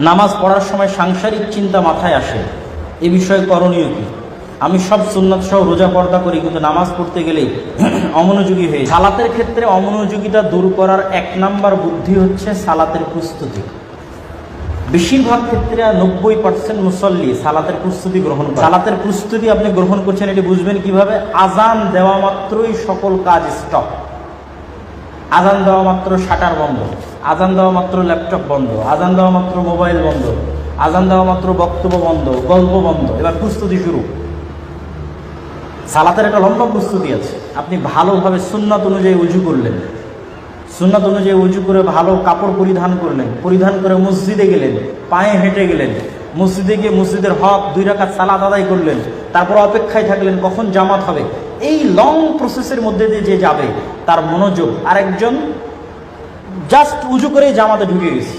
নামাজ পড়ার সময় সাংসারিক চিন্তা মাথায় আসে, এ বিষয়ে করণীয় কি? আমি সব সুন্নাত সহ রোজা পর্দা করি, কিন্তু নামাজ পড়তে গেলেই অমনোযোগী হয়ে। সালাতের ক্ষেত্রে অমনোযোগিতা দূর করার 1 নাম্বার বুদ্ধি হচ্ছে সালাতের প্রস্তুতি। বেশিরভাগ ক্ষেত্রে 90% মুসল্লি সালাতের প্রস্তুতি গ্রহণ করে। সালাতের প্রস্তুতি আপনি গ্রহণ করছেন, এটি বুঝবেন কিভাবে? আজান দেওয়া মাত্রই সকল কাজ স্টপ। আজান দেওয়া মাত্র শাটার বন্ধ, আজান দেওয়া মাত্র ল্যাপটপ বন্ধ, আজান দেওয়া মাত্র মোবাইল বন্ধ, আজান দেওয়া মাত্র বক্তব্য বন্ধ, গল্প বন্ধ। এবার প্রস্তুতি শুরু। সালাতের একটা লম্বা প্রস্তুতি আছে। আপনি ভালোভাবে সুন্নাত অনুযায়ী উজু করলেন, সুন্নাত অনুযায়ী উজু করে ভালো কাপড় পরিধান করলেন, পরিধান করে মসজিদে গেলেন, পায়ে হেঁটে গেলেন, মসজিদে গিয়ে মসজিদের হক 2 রাকাত সালাত আদায় করলেন, তারপর অপেক্ষায় থাকলেন কখন জামাত হবে। এই লং প্রসেসের মধ্যে দিয়ে যে যাবে তার মনোযোগ। আরেকজন জাস্ট উজু করে জামাতে ঢুকে গেছে,